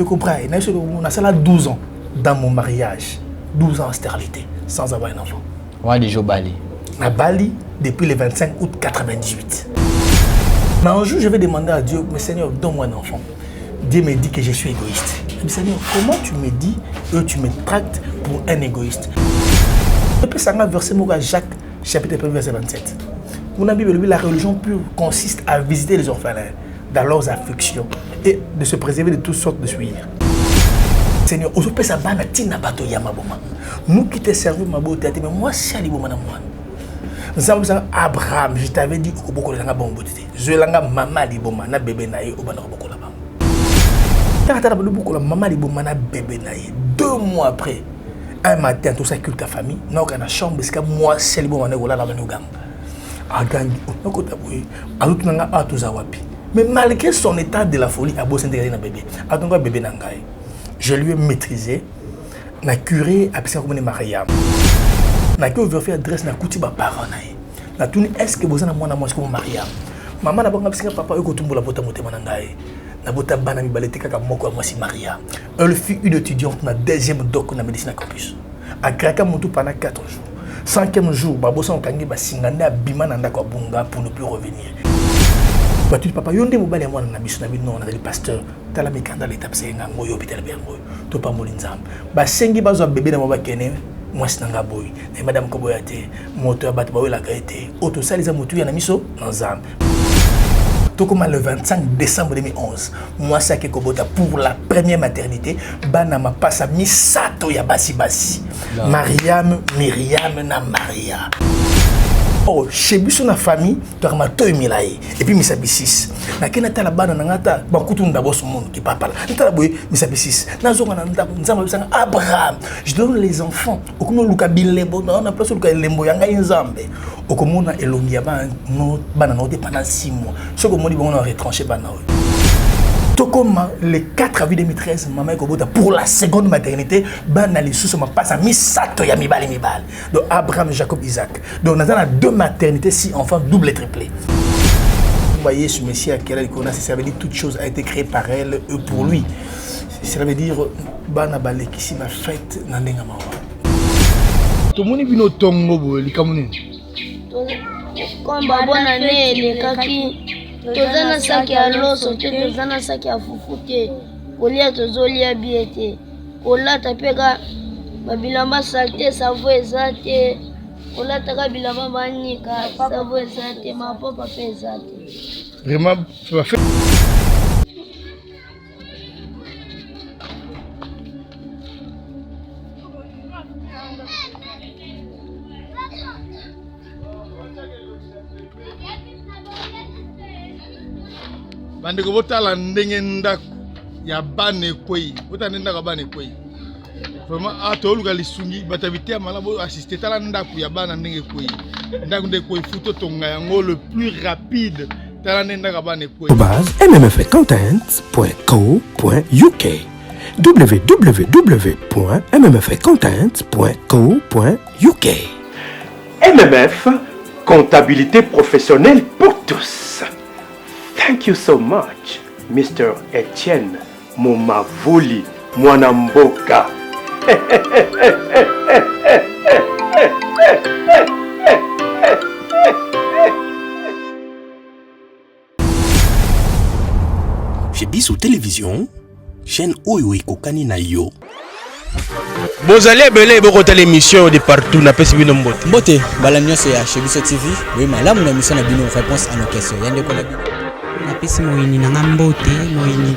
De comprendre, on a 12 ans dans mon mariage. 12 ans en stérilité, sans avoir un enfant. Ouais, les jours Bali. À Bali, depuis le 25 août 98. Mais un jour, je vais demander à Dieu, mais Seigneur, donne-moi un enfant. Dieu me dit que je suis égoïste. Je dis, Seigneur, comment tu me dis que tu me tractes pour un égoïste? Et puis ça m'a versé à Jacques, chapitre 1, verset 27. Mon Bible, la religion pure consiste à visiter les orphelins dans leurs afflictions et de se préserver de toutes sortes de souillures. Seigneur, aujourd'hui, ça va na bato yamaboma. Nous qui te servons, ma beauté, mais moi, c'est Ali Bomana moi. Nous avons Abraham, je t'avais dit que beaucoup de gens ont beauté. Je l'ai maman Liboma, na bébé naïe, au banana beaucoup là-bas. Quand tu as beaucoup de maman Liboma, na bébé naïe. 2 mois après, un matin, tout ça culte ta famille. Nous avons une chambre, parce que moi, c'est Liboma, na gola la banugam. Agangi, on a taboué, à l'autre nanga à tous awapi. Mais malgré son état de la folie, à beau s'intégrer dans bébé. À ton bébé nangaï. Je lui ai maîtrisé, na curé à Pisa comme Mariam. Na que vous faire adresse na kuti ba parents naï. Na tuni est-ce que vous en moi na moi comme Mariam. Maman na banga pisa papa eko tumbola bota motema nangaï. Na bota bana mi balete kaka moko moi si Mariam. Elle fut une étudiante na 2e doc na médecine à campus. A kraka montou pendant 4 jours. 5e jour, babosa okangi ba singanda bima na ndako bunga pour ne plus revenir. Tu papa yonde mobali moi na biso na bino na le pasteur tala mikanda l'étape c'est nga ngoyo hôpital bengo to pa molinzam ba sengi bazo bébé na moba kene moi sinanga boy et madame koboyate moto bat ba wela kaete auto saliza motu ya na miso na nzambe to comme le 25 décembre 2011 moi ça ke kobota pour la première maternité bana ma passa misato ya basi Mariam Myriam na Maria. Oh, chez Bissou na famille, tu as maté milaï et puis misabisis. Na kenata la bana nangata bakutu ndabo ce monde qui papa. Nta boy misabisis. Na zonga na ndabo nzamba bisanga Abraham. Je donne les enfants. Okomo luka bilebo na na place luka lembo yanga nzambe. Okomo na elongi ya bana no bana no pendant 6 mois. Soko moni bon na retranché bana. Comme le 4 avril 2013, maman Kobota pour la seconde maternité, bana les sous ma passe à misato ya mibali. Donc Abraham, Jacob, Isaac. Donc on a 2 maternités, 6 enfants, double et triplé. Vous voyez ce Messie à quel elle connaît, ça veut dire toute chose a été créée par elle et pour lui. Ça veut dire bana balé qui si ma fête nandenga mawa. Tout le monde vient au tongo li kamune. Comme bonne année les kaki. Tozana saki ya loso te tozana saki ya fufu te kolia tozolia bie te kolata mpe ka babilamba salte savo eza te kolata ka bilamba banika savo eza te mapapa mpe eza te Vraiment bande ko botala ndenge ndako ya bane kwei botala ndako bane kwei vraiment atoluka lisungi batabité mala bo assister tala ndako ya bana ndenge kwei ndako ndenge kwei photo tonga yango le plus rapide tala ndako bane kwei mmfcontent.co.uk www.mmfcontent.co.uk MMF, comptabilité professionnelle pour tous. Thank you so much, Mr. Etienne Momavoli Mwanamboka. J'ai bis sur télévision, chaîne Oyo Kokani na yo. Bozali belé bokota l'émission de partout na pesi bino mbote. Mbote, balamio c'est à chez Biso TV. Oui, malamu na émission na bino réponse à nos questions. Yande ko na bino. Na pesi moyini nanga mbote, moyini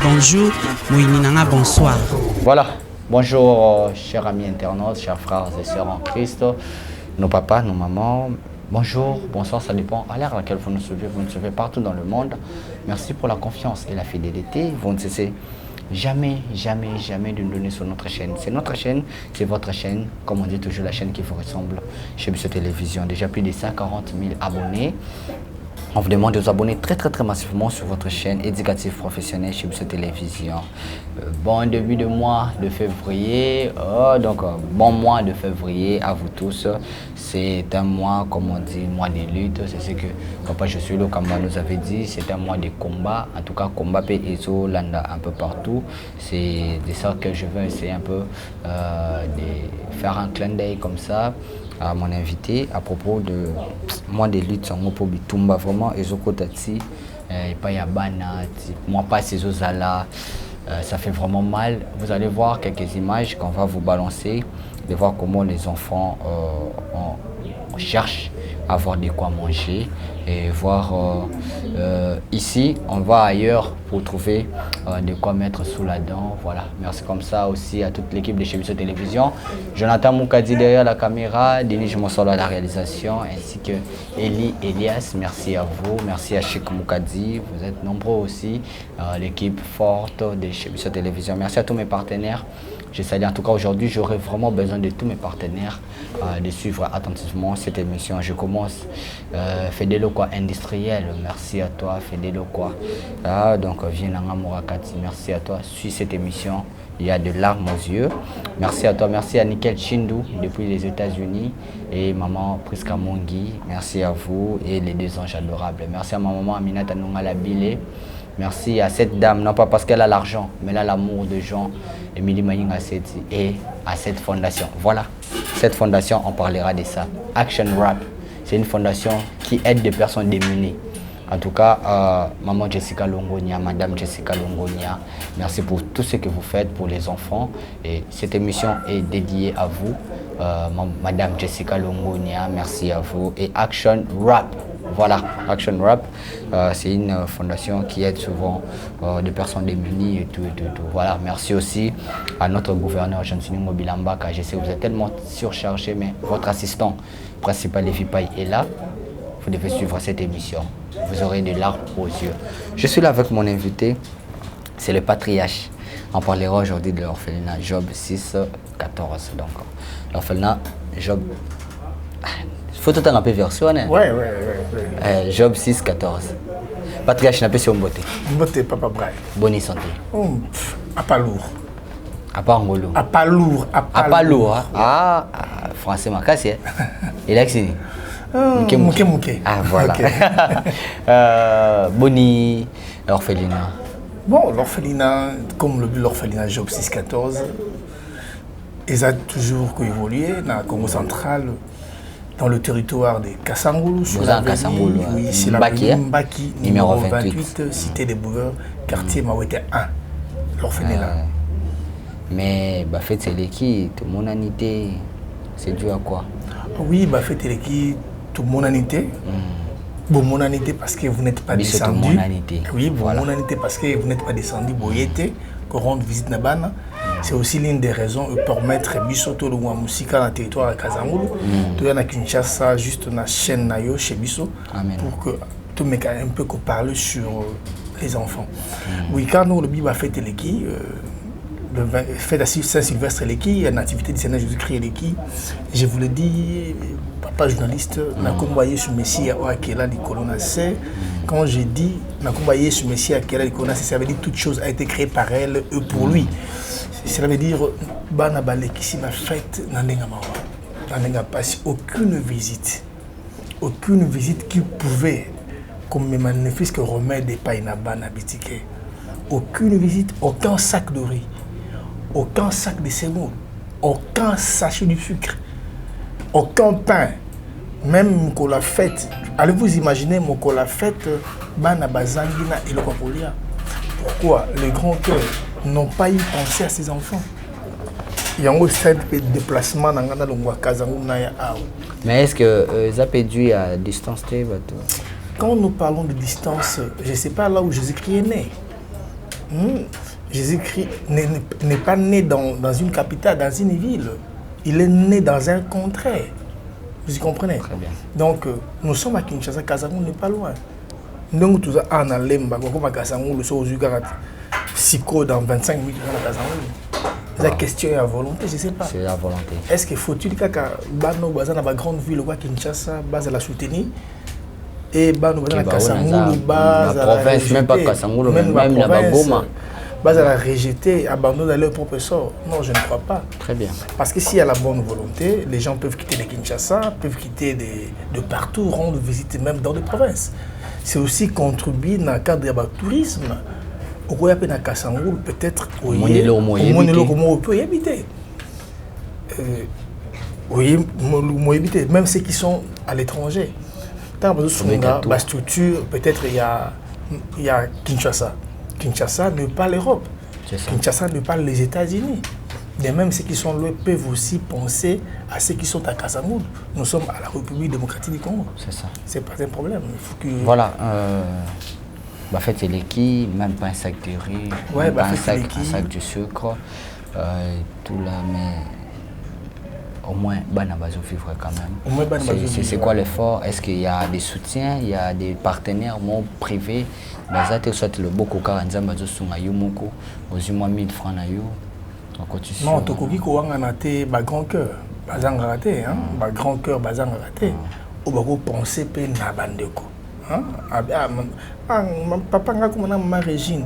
bonjour, moyini nanga bonsoir. Voilà. Bonjour chers amis internautes, chers frères et sœurs en Christ, nos papas, nos mamans. Bonjour, bonsoir, ça dépend à l'heure à laquelle vous nous suivez partout dans le monde. Merci pour la confiance et la fidélité. Vous ne cessez jamais de nous donner sur notre chaîne. C'est notre chaîne, c'est votre chaîne, comme on dit toujours, la chaîne qui vous ressemble chez Biso Télévision. Déjà plus de 140 000 abonnés. On vous demande de vous abonner très massivement sur votre chaîne éducative professionnelle chez Bisso Télévision. Bon début de mois de février, bon mois de février à vous tous. C'est un mois, comme on dit, mois de lutte. C'est ce que Papa Josué Lokamba nous avait dit. C'est un mois de combat. En tout cas, combat Ezo Landa un peu partout. C'est de ça que je veux essayer un peu de faire un clin d'œil comme ça à mon invité à propos de moi des luttes en pour bitumba vraiment ezokotati et pas yabana moi pas ces là ça fait vraiment mal. Vous allez voir quelques images qu'on va vous balancer de voir comment les enfants on cherche à avoir de quoi manger et voir ici on va ailleurs pour trouver de quoi mettre sous la dent. Voilà, merci comme ça aussi à toute l'équipe de chez Bisso Télévision, Jonathan Moukadi derrière la caméra, Denis Jmonsolo à la réalisation, ainsi que Elias, merci à vous, merci à Chic Moukadi, vous êtes nombreux aussi, l'équipe forte de chez Bisso Télévision. Merci à tous mes partenaires. Je salue en tout cas aujourd'hui, j'aurai vraiment besoin de tous mes partenaires de suivre attentivement cette émission. Je commence Fedelo quoi industriel, merci à toi Fedelo quoi. Donc Vienanga Mourakati, merci à toi. Suis cette émission, il y a de larmes aux yeux. Merci à toi, merci à Nickel Chindou depuis les États-Unis et maman Priska Mongi, merci à vous et les deux anges adorables. Merci à ma maman Aminata Nongala Bilé. Merci à cette dame, non pas parce qu'elle a l'argent, mais elle a l'amour de Jean, Émilie Mayinga Seti et à cette fondation. Voilà, cette fondation, on parlera de ça. Action Rap, c'est une fondation qui aide des personnes démunies. En tout cas, maman Jessica Longonia, madame Jessica Longonia, merci pour tout ce que vous faites pour les enfants. Et cette émission est dédiée à vous, madame Jessica Longonia, merci à vous. Et Action Rap. Voilà, Action Rap, c'est une fondation qui aide souvent des personnes démunies et tout. Voilà, merci aussi à notre gouverneur Jean-Sini Mobilambaka. Je sais que vous êtes tellement surchargé, mais votre assistant principal Evipaï est là. Vous devez suivre cette émission. Vous aurez des larmes aux yeux. Je suis là avec mon invité, c'est le patriarche. On parlera aujourd'hui de l'orphelinat Job 6-14. Donc, l'orphelinat Job... Faut tout un peu version. Ouais. Job 6-14. Patriarche n'a pas si on beauté. Beauté, papa Braille. Bonne santé. À pas lourd. À pas angolo. À pas lourd. À pas lourd. Ah, français ma casse. Et là, c'est. Mouké. Ah, voilà. Okay. Boni, l'orphelinat. Bon, l'orphelinat, comme l'orphelinat Job 6-14, ils ont toujours évolué dans le Congo central. Dans le territoire de Kassangoulou, sur la Mbaki, numéro 28, cité des Bouveurs, quartier Mawete 1, l'orphelinat. Mais Bafet Teleki, tout mon anité, c'est dû à quoi? Oui, Bafet Teleki, tout mon anité. Bon, mon anité parce que vous n'êtes pas descendu. Oui, bon, mon anité parce que vous n'êtes pas descendu. Boyete, qu'on rende visite Nabana. C'est aussi l'une des raisons pour permettre Bissoto le musique dans le territoire de Kassangoulou. Tout y a Kinshasa, juste dans la chaîne Nayo chez Bisso, pour que tout le monde un peu parle sur les enfants. Oui, quand nous le Biba fait Teleki, le fête à Saint-Sylvestre Teleki, il y a une activité du Seigneur Jésus-Christ Teleki. Je vous le dis, papa journaliste, n'a combattu sur Messie à Akela du Colonna C. Quand j'ai dit n'a combattu sur Messie à Akela du Colonna C, ça veut dire que toute chose a été créée par elle et pour lui. Cela veut dire Bana Baleki si la fête n'a pas aucune visite qui pouvait comme manifeste que remède des pailles n'a pas n'habitiqué. Aucune visite, aucun sac de riz, aucun sac de semoule, aucun sachet de sucre, aucun pain. Même qu'on la fête, allez-vous imaginer qu'on la fête Bana Bazangina et le Papolia. Pourquoi les grands cœurs n'ont pas eu pensé à ces enfants? Il y a un déplacement dans le Kassangoulou. Mais est-ce que ça peut dû à distance? Quand nous parlons de distance, je ne sais pas là où Jésus-Christ est né. Jésus-Christ n'est pas né dans une capitale, dans une ville. Il est né dans un contrée. Vous comprenez? Très bien. Donc, nous sommes à Kinshasa, Kassangoulou n'est pas loin. Donc, tout ça, on a l'emba, comme à Kassangoulou, sur Siko dans 25 minutes à Kassangoulou. La question est à volonté, je ne sais pas. C'est la volonté. Est-ce qu'il faut-il que Bano Bazan dans la grande ville, Kinshasa, base à la soutenir? et nous Qui la va Kasangulu, la province, même pas Kasangulu, même la Bagoma. Base à la rejeter, abandonner leur propre sort. Non, je ne crois pas. Très bien. Parce que s'il y a la bonne volonté, les gens peuvent quitter les Kinshasa, peuvent quitter de partout, rendre visite même dans les provinces. C'est aussi contribuer dans le cadre du tourisme. Au Koyapé, à Kasangulu, peut-être au moins peut y habiter. Oui, même ceux qui sont à l'étranger. Dans la structure, peut-être il y a Kinshasa. Kinshasa ne pas l'Europe. Kinshasa ne pas les États-Unis. De même, ceux qui sont là peuvent aussi penser à ceux qui sont à Kasangulu. Nous sommes à la République démocratique du Congo. C'est ça. C'est pas un problème. Il faut que... Voilà. En fait, c'est l'équipe, même pas un sac de riz, ouais, un sac de sucre, tout là, mais au moins, Banabazo vivre quand même. C'est quoi l'effort? Est-ce qu'il y a des soutiens, il y a des partenaires privés? Soit le Boko Karanzambazo Sungayumoko, aux moins 1000 francs na yo. Non, Tokoki Kouanganaté, grand cœur, Bazang raté, grand cœur, Bazang raté. Au Bago penser pe na bandeko. Papa nga kuma na mama Régine,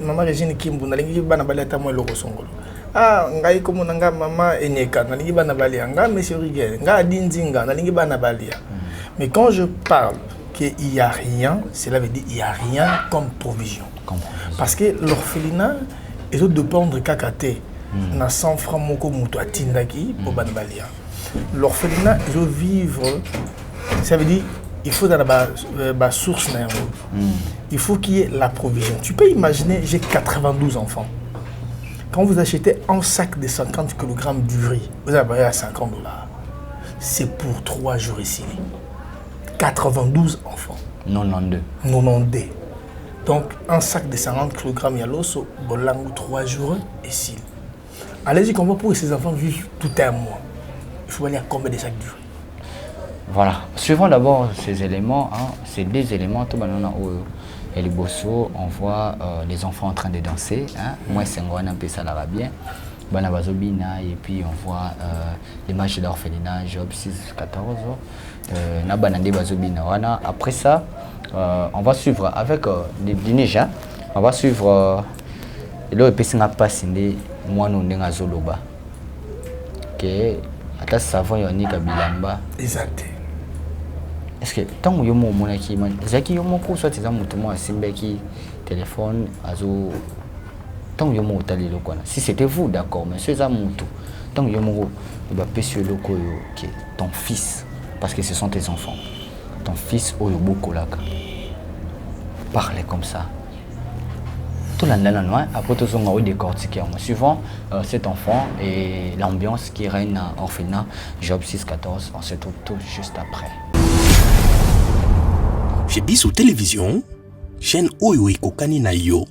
maman Régine Kimbu, nalingi bana baleta mo loko songolo. Ngai komo nga mama Enyeka, nalingi bana balia, nga monsieur Rigel, nga Dinzinga, nalingi bana balia. Mais quand je parle qu'il n'y a rien, cela veut dire qu'il n'y a rien comme provision. Parce que l'orphelinat, ils ont dépendre kakate, na 100 francs moko muto atindaki pour bana balia. L'orphelinat, ils ont vivre, ça veut dire il faut dans la source. Il faut qu'il y ait la provision. Tu peux imaginer, j'ai 92 enfants. Quand vous achetez un sac de 50 kg du riz, vous avez à $50. C'est pour 3 jours ici. 92 enfants. 92. Donc, un sac de 50 kg, il y a l'osso, 3 jours ici. Allez-y, comment pour ces enfants vivent tout un mois? Il faut aller à combien de sacs du riz? Voilà. Suivons d'abord ces éléments. Ces deux éléments, tout le monde et les bossos, on voit les enfants en train de danser. Moi, c'est un peu ça l'arabien. Et puis on voit les matchs d'orphelinat, Job 6-14. Après ça, on va suivre avec les Niger. On va suivre le PC n'a pas signé moi non n'enga zoloba. Que ata savon yoni kabilamba. Exact. Est-ce que tant que yomo monaki man, zaki yomo ko soit ça mutumo asimbeki téléphone azo tant que yomo otali lokona. Si c'était vous d'accord, mais c'est ça mutu. Tant que yomo va pêcher loko que ton fils, parce que ce sont tes enfants. Ton fils oyobo kolaka. Parlez comme ça. Tout l'année, après tout ça, on va décortiquer. Suivant cet enfant et l'ambiance qui règne à orphelinat, Job 6-14, on se trouve tout juste après. Chez Bissou Télévision, chaîne Oyo et Kokani na yo.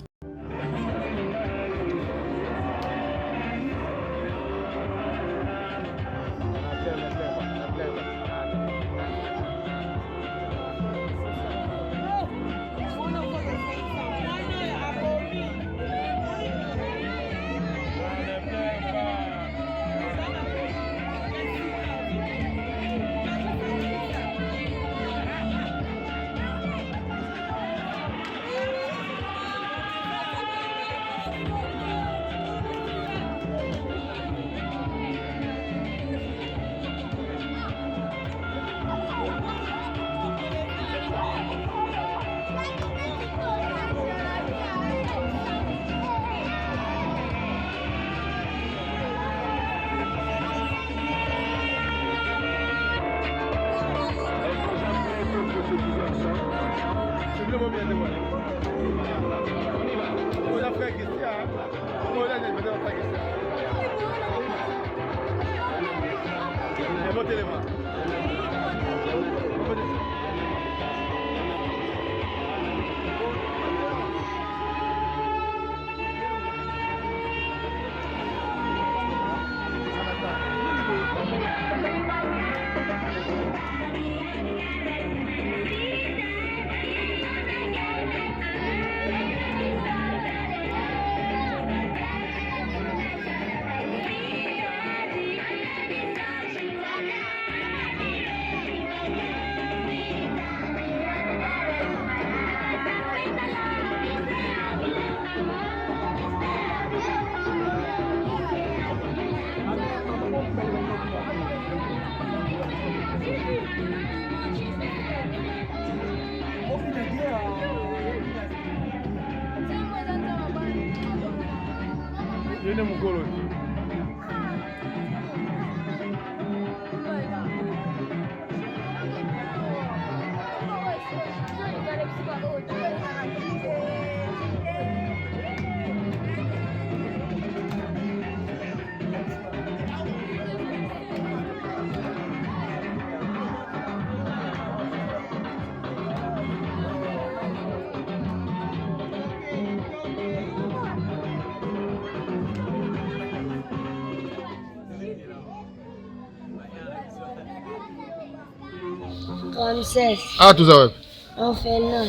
Ramsès. Ah, tout ça. On fait non.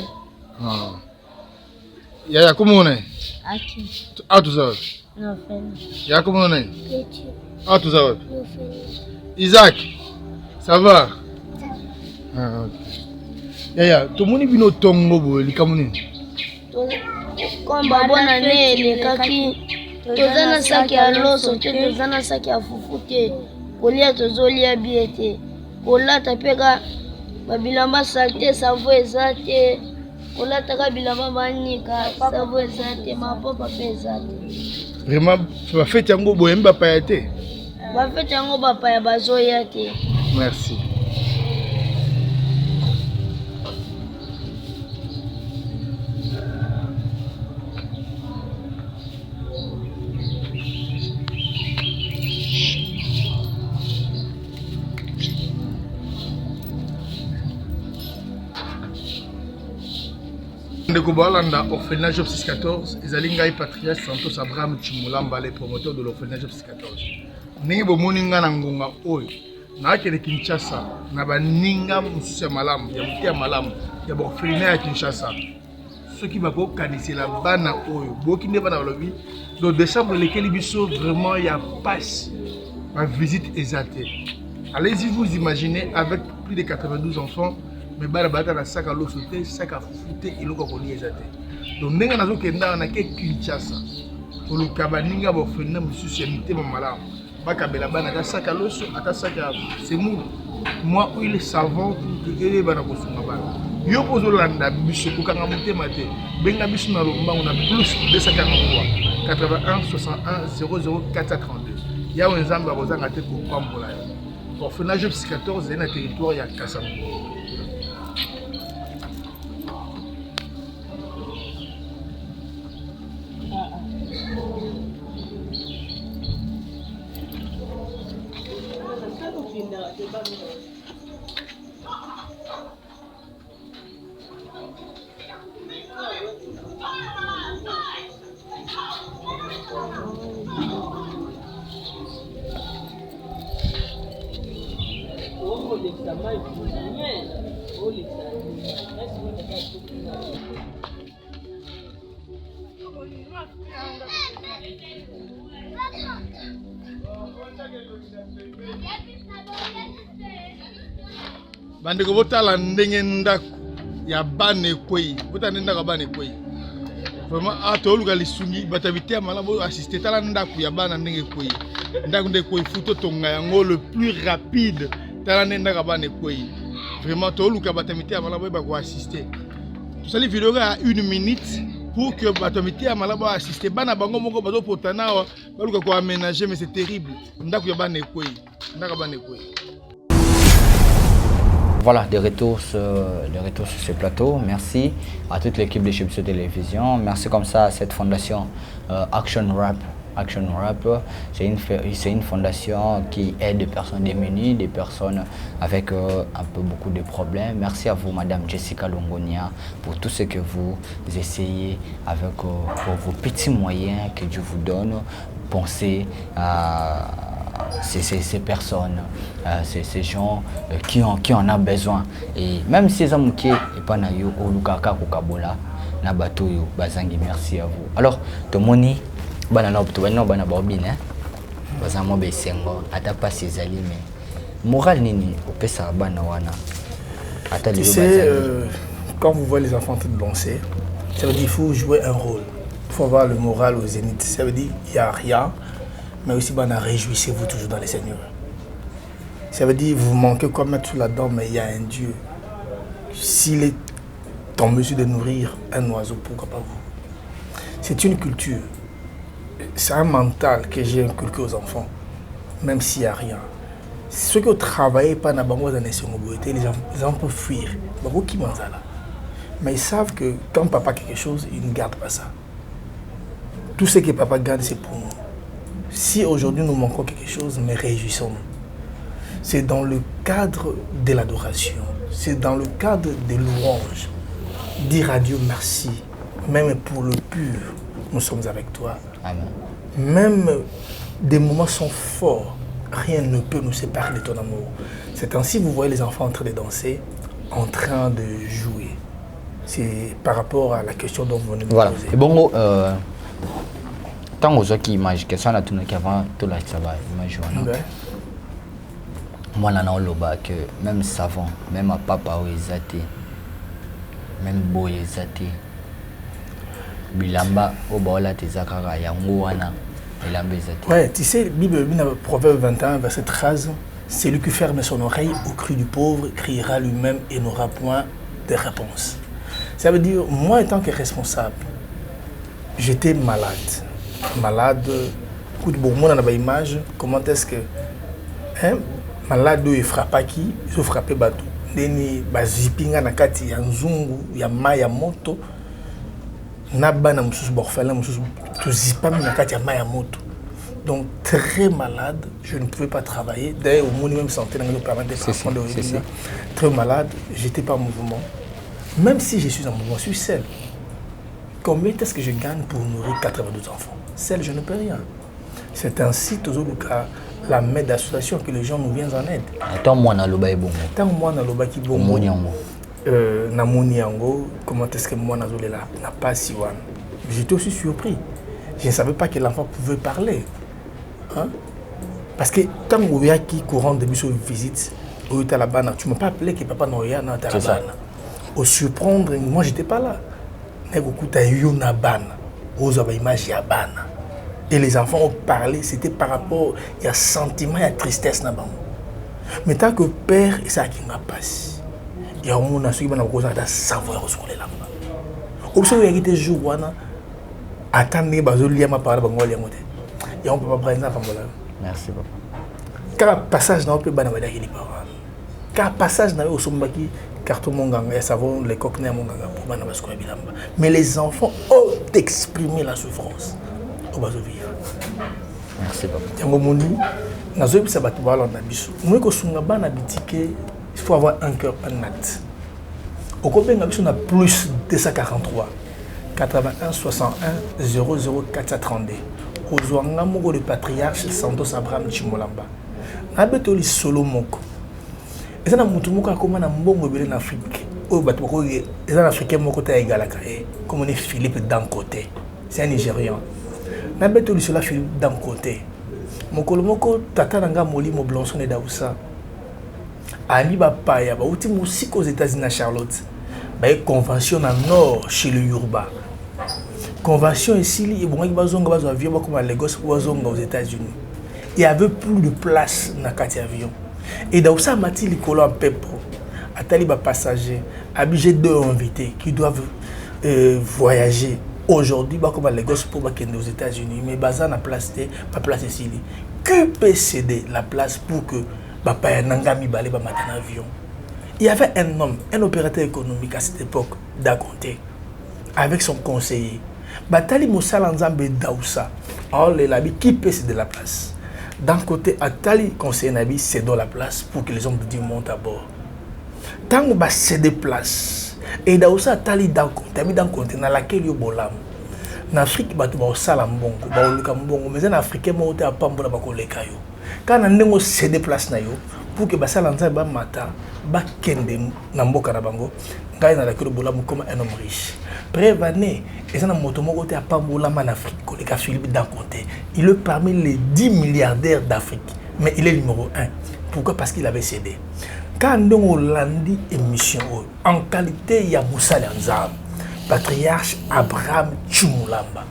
Ah. Yaya, comment on est? Aki. Ah, tout ça. On fait non. Yaya, comment on est? Kétu. Ah, tout ça. On fait non. Isaac, ça va? Ah, ok. Yaya, tout le monde est venu au Tongo, il Comme babona ne elekaki toza na saki ya loso te toza na saki ya fufu te kolia tozolia bie te kolata mpe ka babilamba sali te savo eza te kolataka bilamba banika savo eza te mapopa mpe eza te. Vraiment, bafete yango boyembi bapaya te? Bafete yango bapaya bazoya te. Merci. Ndeko Balanda, orphelinage Job 614, ezali ngai Patrice Santos Abraham Chimulamba, les promoteurs de l'orphelinage Job 614. Ndenge bomoni nga na ngonga oyo, naakende Kinshasa, na baninga mosusu ya malamu, ya mote ya malamu, ya orphelinage ya Kinshasa. Soki bakokanisela bana oyo, boki nde bana balobi, le décembre lekeli biso vraiment ya passe, ma visite ezate. Allez-y vous imaginez avec plus de 92 enfants, mais bana bata na sac à l'eau sauté, sac à fouté et l'eau koli ezate. Donc nenga nazo kenda na ke Kinshasa. Pour le kabaninga bo fena mususu ya mitema malamu. Bakabela bana ta sac à l'eau, ata sac à c'est mou. Moi où il est savant pour que les bana ko sunga bana. Yo pozo landa biso ko kanga mutema te. Benga biso na lomba on a plus 243 81 61 00 432. Ya wenzamba kozanga te ko kwambola. Orphelinage Job 614 est dans le territoire ya Kassambo. Bandeko botala ndenge ndako ya bane kwei botala ndako ya bane kwei vraiment atoluka lisungi batabite ya malamu assister tala ndako ya bana ndenge kwei ndako ndenge kwei futo tonga yango le plus rapide tala ndako ya bane kwei vraiment toluka batabite ya malamu ba ko assister tout ça les vidéos à 1 minute pour que batabite ya malamu assister bana bango moko bazo potana baluka ko aménager mais c'est terrible ndako ya bane kwei ndako ya bane kwei. Voilà, de retour sur ce plateau. Merci à toute l'équipe de Chibisou Télévision. Merci comme ça à cette fondation Action Rap. Action Rap, c'est une fondation qui aide des personnes démunies, des personnes avec un peu beaucoup de problèmes. Merci à vous, Madame Jessica Longonia, pour tout ce que vous essayez avec pour vos petits moyens que Dieu vous donne. Pensez à ces personnes, ces gens qui en ont besoin. Et même ces hommes qui sont pas na yo olukaka kokabola na bato yo bazangi, merci à vous. Alors tomoni bana na opto bana bana bobine bazamo besengo ata pas ces ali mais moral nini opesa bana wana ata les quand vous voyez les enfants tout danser, ça veut dire qu'il faut jouer un rôle. Il faut avoir le moral au zénith. Ça veut dire qu'il n'y a rien. Mais aussi, réjouissez-vous toujours dans les Seigneurs. Ça veut dire vous manquez quoi mettre sous la dent, mais il y a un Dieu. S'il est en mesure de nourrir un oiseau, pourquoi pas vous? C'est une culture. c'est un mental que j'ai inculqué aux enfants, même s'il n'y a rien. Ceux qui ont travaillé par la banque les gens peuvent fuir. Mais ils savent que quand papa a quelque chose, il ne garde pas ça. Tout ce que papa garde, c'est pour nous. Si aujourd'hui nous manquons quelque chose, mais réjouissons-nous. C'est dans le cadre de l'adoration, c'est dans le cadre des louanges. Dire à Dieu merci, même pour le pur, nous sommes avec toi. Amen. Même des moments sont forts, rien ne peut nous séparer de ton amour. C'est ainsi que vous voyez les enfants en train de danser, en train de jouer. C'est par rapport à la question dont vous venez de me voilà. poser. Et bon, tant aux autres qui imaginent, question à tout le monde qui avant tout la travail, imagine. Moi, je sais que même savon, même à papa, même boy, bilamba, obola, tezakara, yangoana, bilamba, ouais, tu sais, Bible, Proverbe 21, verset 13, celui qui ferme son oreille au cri du pauvre criera lui-même et n'aura point de réponse. Ça veut dire, moi, en tant que responsable, j'étais malade. Malade, écoute, bon, moi, dans la image, comment est-ce que. Hein, malade, il frappe qui, il frappe bateau. Deni, bazipinga na kati ya nzungu, ya maya moto. Nabana mususu borfala, mususu tuzipami na kati ya maya moto. Donc, très malade, je ne pouvais pas travailler. D'ailleurs, au moins, même santé, dans nos parents, très malade, j'étais pas en mouvement. Même si je suis en mouvement, je suis seul. Combien est-ce que je gagne pour nourrir 82 enfants? Seul, je ne peux rien. C'est ainsi, toujours le cas, la main d'association que les gens nous viennent en aide. Tant moi, dans le bas est bon. Tant moi, dans le bas qui est bon. Na Moniango, comment est-ce que moi, dans le là, n'a pas si loin. J'étais aussi surpris. Je ne savais pas que l'enfant pouvait parler. Hein? Parce que tant que y a qui courant début sur visite, tu ne m'as pas appelé que papa n'a rien dans ta labane. Au surprendre, moi, j'étais pas là. Et les enfants ont parlé, c'était par rapport à un sentiment, à la tristesse. Mais tant que père, c'est ça qui m'a passé. Il y a un moment qui m'a savoir ce qu'on est là. Au sein de la jour, attendez, il y a un papa. Merci papa. Car passage dans le banabada qui parle. Car passage dans le sombaki carton monganga et savon les coquenets monganga pour banabasco bilamba. Mais les enfants ont exprimé la souffrance. Au bas vivre. Merci papa. Yango moni nazo bisa batu bala na biso. Moi ko sunga bana bitike, il faut avoir un cœur, un acte. Au Kopenga biso na plus 243 81 61 00 432. Ozwanga moko le patriarche Santos Abraham Chimolamba. Na betoli solo moko. Eza na mutu moko akoma na mbongo ebele na Afrique. Oyo bato bako eza na Africain moko ta egalaka comme on est Philippe Dancoté. C'est un Nigérian. Na betoli cela Philippe Dancoté. Mokolo moko tata nanga Molimo Blanchon et Daoussa. Ami ba paya ba uti musiko aux États-Unis à Charlotte. Ba convention en nord chez le Yoruba. Convention ici, il y a un avion comme à Lagos aux États-Unis. Il n'y avait plus de place dans le avion. Et dans ça, Mathilde Nicolas en Pepro, à Taliba passager, j'ai deux invités qui doivent voyager aujourd'hui comme à Lagos pour aller aux États-Unis. Mais Bazan a place ici. Que peut céder la place pour que Papa Nangami Balé matin avion? Il y avait un homme, un opérateur économique à cette époque, d'Aconté, avec son conseiller. Batali Moussala Nzambe Daoussa. Alors, les labis qui peut céder la place? D'un côté, Atali conseiller Nabi cède la place pour que les hommes de Dieu montent à bord. Tant qu'on va céder place, et Daoussa Atali d'un côté, dans laquelle il y a bolam. En Afrique, il y a un salambongo, mais en Afrique, il y a un pambo qui est quand on a cédé place, pour que Basala Nzambe Mata, Bakende Namboka Nabango, il y a un comme un homme riche. Prévané, et ça n'a motomoko à Pamboulama en Afrique, collègue Philippe Dancoté. Il est parmi les 10 milliardaires d'Afrique, mais il est numéro 1. Pourquoi? Parce qu'il avait cédé. Quand on a landi émission, en qualité, il y a Moussa Lanzam, patriarche Abraham Chumulamba.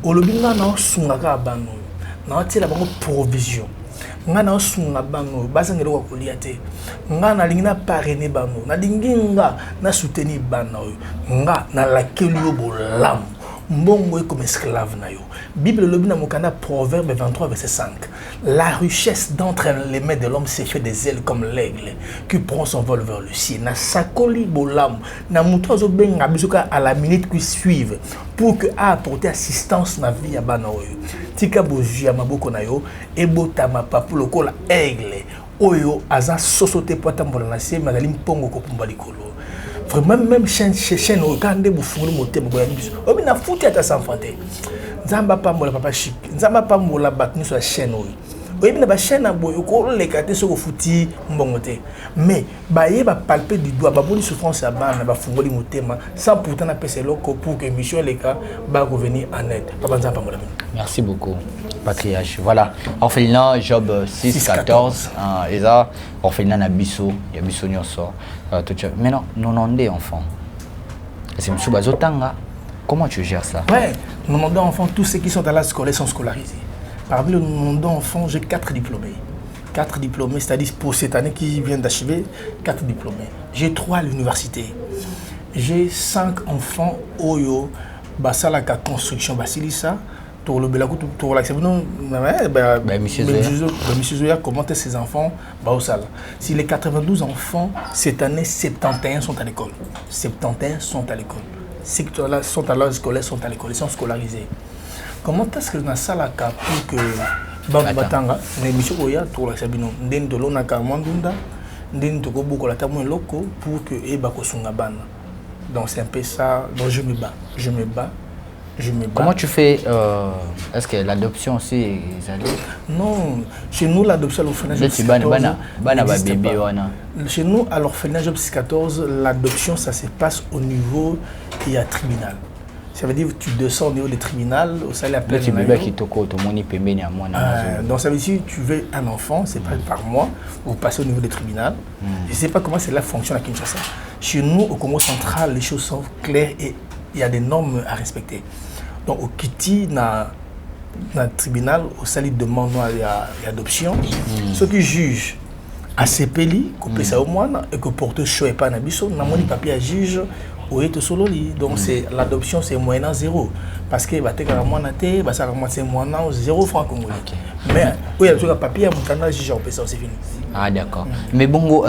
Au lobinga na sungaka bango, na tela bango provision. Nga na sunga bango bazangelo kwa kolia te nga na lingina parrainer bango na linginga na soutenir bana nga na lakeli yo bolam mbongo e comme esclave na yo Bible le bina mokanda Proverbe 23 verset 5. La richesse d'entre les mains de l'homme s'est fait des ailes comme l'aigle qui prend son vol vers le ciel. Na sakoli bolam na muto zo benga bisoka à la minute qui suive pour que a apporter assistance na vie ya bana oyo. Tika bozia maboko na yo ebota mapapu lokola aigle oyo aza sosote pota mbola na se mazali mpongo ko pumba likolo. Vraiment même chaîne au kande bufunguli motema boya biso. Obi na futi ata s'enfanter. Nzamba pa mbola papa chic. Nzamba pa mbola batni sur la chaîne oyo. Obi na ba chaîne boy ko le kate so ko futi mbongote. Mais ba ye ba palper du doigt ba boni souffrance ba na ba funguli motema sans pourtant na pese loko pour que mission les cas ba revenir en aide. Papa nzamba mbola. Merci beaucoup. Patriarche. Voilà. Orphelinat Job 6-14. Et ça, orphelinat na biso, il y a biso nyonso. Maintenant, 90 enfants. C'est M. Bazotanga. Comment tu gères ça? Ouais, 90 enfants, tous ceux qui sont à la scolaire sont scolarisés. Parmi les 90 enfants, j'ai 4 diplômés. 4 diplômés, c'est-à-dire pour cette année qui vient d'achever, 4 diplômés. J'ai 3 à l'université. J'ai 5 enfants Oyo, Basalaka Construction Basilissa. Pour le Belakou, pour l'acceptation, monsieur Zoya commentait ses enfants au sale. Si les 92 enfants, cette année, 71 sont à l'école. 71 sont à l'école. Ceux qui sont à l'âge scolaire sont à l'école, ils sont scolarisés. Comment est-ce que dans la salle pour que Batanga, les monsieur Zoya, pour l'acceptation, d'un de l'onaka mandunda, d'un de Gobo la tamouin loco pour que Ebako Sungabana. Donc c'est un peu ça, donc je me bats. Comment tu fais est-ce que l'adoption aussi Non, chez nous l'adoption à l'orphelinage Job 14. Chez nous à l'orphelinage Job 14, l'adoption ça se passe au niveau il y a tribunal. Ça veut dire que tu descends au niveau du tribunal, au salaire plein. Donc ça veut dire que tu veux un enfant, c'est pas par mois, vous passez au niveau du tribunal. Je ne sais pas comment cela fonctionne à Kinshasa. Chez nous au Congo central, les choses sont claires et il y a des normes à respecter. Donc, au Kiti, dans le tribunal, au salit de demande d'adoption, ceux qui jugent à CPLI, que ça au moins, et que porte chaud et pas n'abisso, n'a pas de papier à juge, ou est solo. Donc, l'adoption, c'est moyennant 0. Parce que, bah, t'es quand même bah, ça commence à moyennant 0 francs congolais. Mais, oui, il y a un papier à mon canal, juge, c'est fini. Ah, d'accord. Mais bon,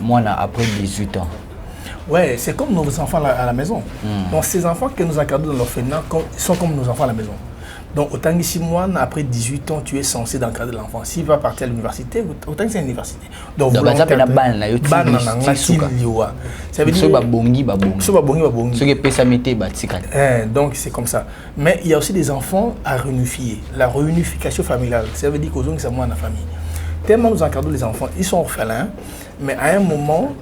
moi, après 18 ans. Ouais, c'est comme nos enfants à la maison. Donc ces enfants que nous encadrons dans l'orphelinat sont comme nos enfants à la maison. Donc autant que 6 mois, après 18 ans, tu es censé encadrer l'enfant. S'il va partir à l'université, autant que c'est l'université. Donc vous ça veut dire donc c'est comme ça. Mais il y a aussi des enfants à réunifier. La réunification familiale, ça veut dire qu'aux gens qui sont moins dans la famille. Tellement nous encadrons les enfants, ils sont orphelins, mais à un moment,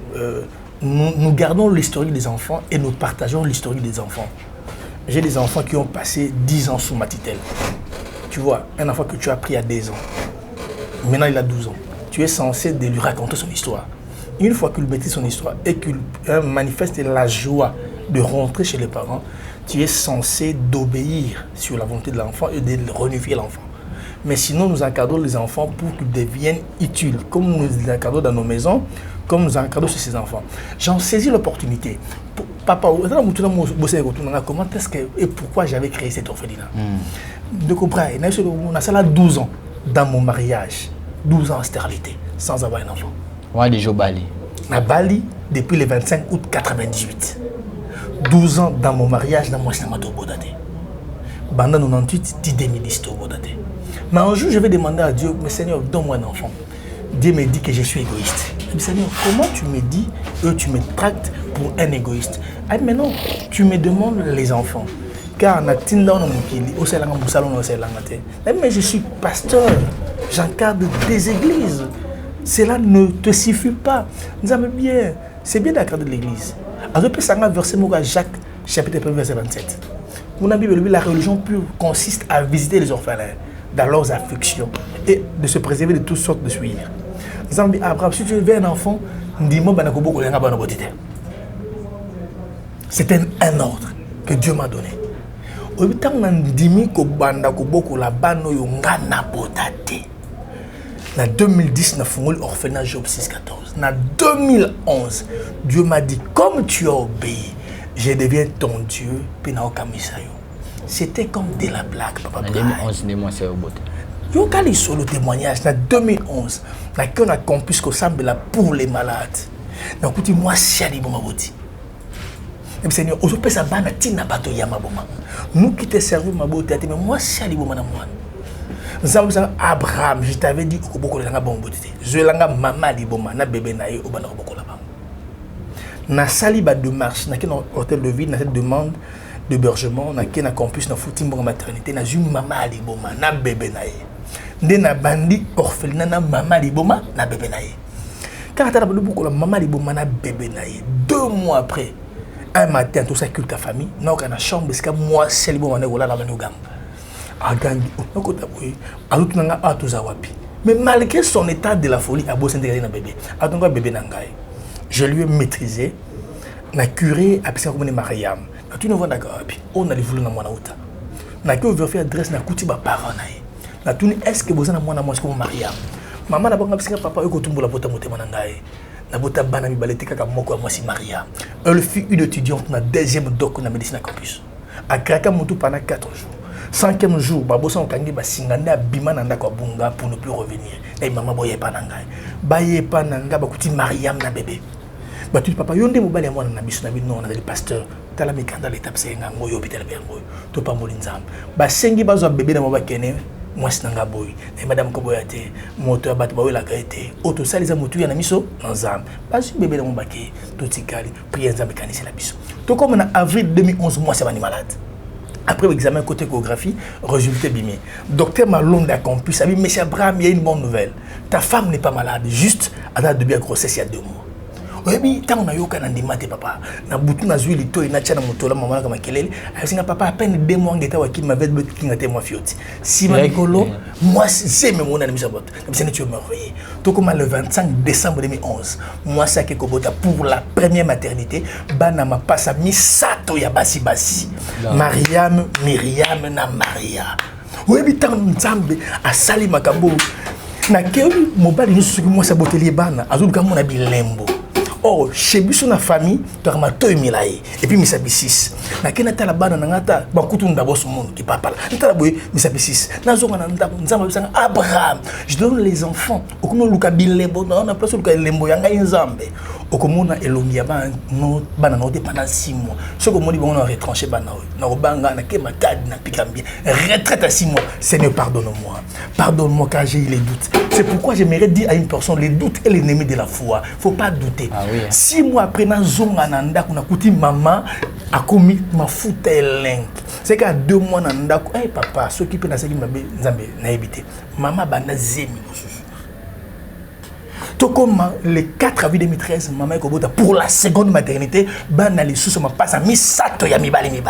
nous gardons l'historique des enfants et nous partageons l'historique des enfants. J'ai des enfants qui ont passé 10 ans sous ma tutelle. Tu vois, un enfant que tu as pris à 10 ans, maintenant il a 12 ans. Tu es censé de lui raconter son histoire. Une fois qu'il maîtrise son histoire et qu'il manifeste la joie de rentrer chez les parents, tu es censé d'obéir sur la volonté de l'enfant et de réunifier l'enfant. Mais sinon, nous encadrons les enfants pour qu'ils deviennent utiles, comme nous les encadrons dans nos maisons, comme nous encadrons chez ces enfants. J'en saisis l'opportunité. Papa, comment est-ce que et pourquoi j'avais créé cet orphelinat? De comprendre, on a ça 12 ans dans mon mariage, 12 ans en stérilité, sans avoir un enfant. Moi, déjà au Bali. À Bali, depuis le 25 août 98. 12 ans dans mon mariage, dans mon cinéma de Bodate. Pendant 98, 10 2010 au Bodate. Mais un jour, je vais demander à Dieu, mais Seigneur, donne-moi un enfant. Dieu me dit que je suis égoïste. Mais Seigneur, comment tu me dis, tu me tractes pour un égoïste? Ah, mais non, tu me demandes les enfants. Car mais je suis pasteur, j'encadre des églises. Cela ne te suffit pas. Nous avons bien, c'est bien d'encadrer l'église. Alors, verset Jacques, chapitre 1, verset 27. Mon ami, la religion pure consiste à visiter les orphelins dans leurs afflictions et de se préserver de toutes sortes de souillures. Abraham, si tu veux un enfant, dis-moi, c'est un ordre que Dieu m'a donné. En 2010, nous avons l'orphelinat Job 6-14. En 2011, Dieu m'a dit, comme tu as obéi, je deviens ton Dieu. c'était comme de la blague, papa. En 2011, moi, c'est au bout. Yo, quand il sur le témoignage, en 2011, on a campus qu'on semble là pour les malades. Donc, écoutez, moi, c'est Ali Bomaboti. Et puis, Seigneur, aujourd'hui, ça va, tina bato yama boma. Nous qui te servons, ma beauté, mais moi, c'est Ali Bomanamoine. Nous avons Abraham, je t'avais dit, au beaucoup de la bombe. Je l'ai maman liboma, na bébé naïe, au banner beaucoup là-bas. Na saliba de marche, na un hôtel de ville, na cette demande d'hébergement, na un campus, na footing pour maternité, na une maman liboma, na bébé naïe. Na bandi orphelinat, na maman liboma, na bébé naïe. Car tu as beaucoup la maman liboma, na bébé naïe. 2 mois après, un matin, tout ça culte ta famille, na aucun chambre, parce que moi, c'est liboma, na voilà la manugam. Mais malgré son état de la folie, à bosser un bébé, bébé je lui ai maîtrisé, na curé à Pisa comme Mariam. Tu ne vois d'accord, on a les voulu na moi auta. Na que veut faire adresse na kuti ba parents naï. Na tu est-ce que vous en moi na moi comme Mariam. Maman na banga pisa papa eko tumbola bota motema na ngai. Na bota bana mi balete kaka moko moi si Mariam. Elle fut une étudiante na deuxième doc na médecine à campus. A Kraka Moutou pendant 4 jours. 5e jour, babosa okangi basinganda bima nanda kwa bunga pour ne plus revenir. Et maman boye pa nangai. Baye pa nanga bakuti Mariam na bébé. Batu papa yonde mobali ya mwana na biso na bino na le pasteur tala mikanda l'étape senga ngoyo hôpital bengo. To pa molinzam. Ba sengi bazo bébé na mabakene mwasi nanga boy. Et madame Koboya te moto ya batu bawela ka été. Auto saliza motu ya na miso nzam. Basu bébé na mobake to tikali prière nzambe kanisi la biso. To comme en avril 2011 moi c'est bani malade. Après l'examen côté échographie, résultat bimé. Docteur Malonde a compris, ça dit, monsieur Abraham, il y a une bonne nouvelle. Ta femme n'est pas malade, juste à date de bien grossesse il y a 2 mois. Oui, tant on a eu aucun andimate, papa. Na boutou na zui lito ina tchana motola maman comme kelele. Asinga papa à peine 2 mois ngeta waki m'avait kinga moi fioti. Si ma Nicolo, moi c'est même mon ami Sabot. Comme ça tu me réveiller. Tout comme le 25 décembre 2011, moi ça que Kobota pour la première maternité, bana ma passe à misato ya basi basi. Mariam, Myriam na Maria. Oui, mais tant nzambe a sali makambo. Na keuli mobali ni suki moi sabotelier bana, azul kama na bilembo. Oh, chez biso na famille, tu as ma toi milaye. Et puis misabisis. Na kena tala bana na ngata ba kutu ndabo so monde qui papa. Ntala boye misabisis. Na zonga na ndabo nzamba bisanga Abraham. Je donne les enfants. Okomo luka bilembo na place luka lembo yanga nzambe. Okomona elongi ya bana no bana no pendant 6 mois. Ce que moni bon on retranché bana na obanga na kema kad na pikambie. Retraite à 6 mois. Seigneur pardonne-moi. Pardonne-moi car j'ai eu les doutes. C'est pourquoi j'aimerais dire à une personne les doutes est l'ennemi de la foi. Faut pas douter. Ah, oui. 6 mois après, na zonga nanda kuna kuti maman a commis ma foute link. C'est qu'à 2 mois nanda hey papa, ceux qui peuvent n'assez mabe nzambe na habité. Maman bana zemi. Tout comme le 4 avril 2013, maman Kobota pour la seconde maternité, bana les sous ma passe à misato ya mibali.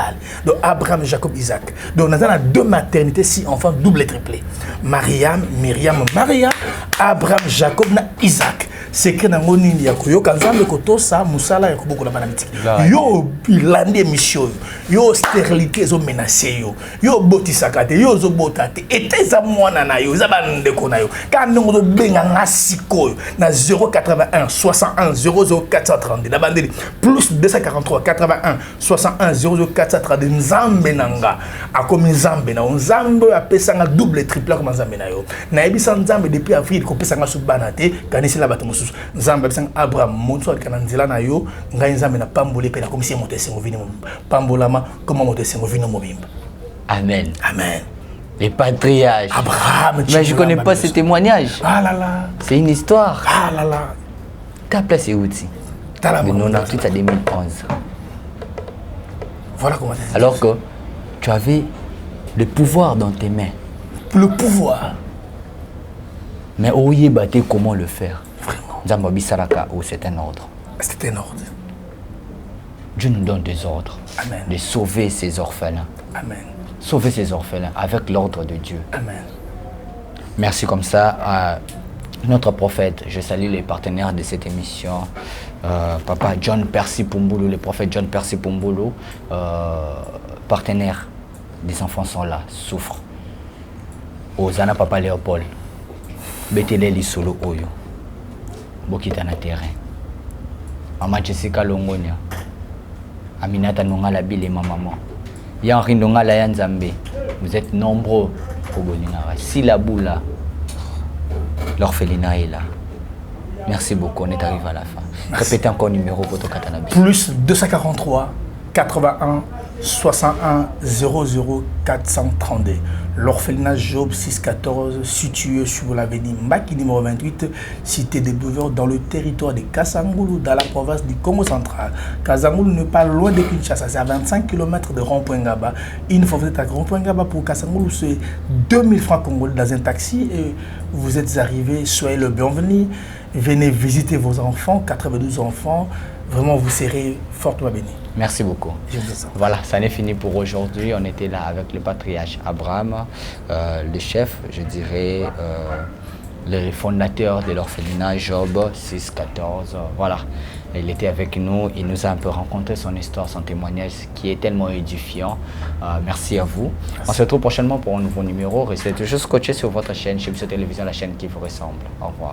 Donc Abraham, Jacob, Isaac. Donc on a 2 maternités, 6 enfants double et triplé. Mariam, Myriam, Maria, Abraham, Jacob, na Isaac. C'est que dans mon India, yo kanzambe koto sa musala ya koboko la banamitiki. Yo bilande mission, yo stérilité zo menacé yo boti sakate, yo zo botate. Et tes amwana na yo, zabande ko na yo. Quand on zo benga ngasiko na 081 61 00432 la bande plus 243 81 61 00432 nzambe nanga akomi nzambe na nzambe apesanga double triple comme nzambe na yo. Na ebisa nzambe depuis avril ko pesanga subanate kanisi la bato nzambe bisanga Abraham monso kana nzela na yo ngai nzambe na pambole pe na komisi moto esengo vini pambolama comme moto esengo vini mobimba. Amen. Amen. Les patriarches. Abraham. Mais je connais pas ce témoignage. Ah là là. C'est une histoire. Ah là là. Qu'a placé outil de 98 à 2011. Voilà comment tu alors que tu avais le pouvoir dans tes mains. Le pouvoir. Mais oye batté comment le faire? Zambabi Saraka, ou c'est un ordre. C'est un ordre. Dieu nous donne des ordres. Amen. De sauver ces orphelins. Amen. Sauver ces orphelins avec l'ordre de Dieu. Amen. Merci comme ça à notre prophète. Je salue les partenaires de cette émission. Papa John Percy Pumbulu, le prophète John Percy Pumbulu, partenaire des enfants sont là, souffrent. Ozana Papa Léopold, Betele Lisolo Oyo. Bokita na terrain. Mama Jessica Longonia. Aminata Nongala Bile maman. Yanrindonga la Nzambe. Vous êtes nombreux pour Boninara. Si la boula, l'orphelinat est là. Merci beaucoup, on est arrivé à la fin. Répétez encore le numéro pour Katanabi. Plus 243 81 61 00 432. L'orphelinat Job 614, situé sur l'avenue Mbaki numéro 28, cité des Bouveurs, dans le territoire de Kasangulu, dans la province du Congo central. Kasangulu n'est pas loin de Kinshasa, c'est à 25 km de Rond-Point Ngaba. Une fois que vous êtes à Rond-Point Ngaba pour Kasangulu, c'est 2000 francs congolais dans un taxi et vous êtes arrivé, soyez le bienvenu. Venez visiter vos enfants, 92 enfants. Vraiment, vous serez fortement bénis. Merci beaucoup. Voilà, ça n'est fini pour aujourd'hui. On était là avec le patriarche Abraham, le chef, je dirais, le fondateur de l'orphelinat Job 614. Voilà, il était avec nous. Il nous a un peu raconté son histoire, son témoignage qui est tellement édifiant. Merci à vous. Merci. On se retrouve prochainement pour un nouveau numéro. Restez toujours scotché sur votre chaîne, Chibso Télévision, la chaîne qui vous ressemble. Au revoir.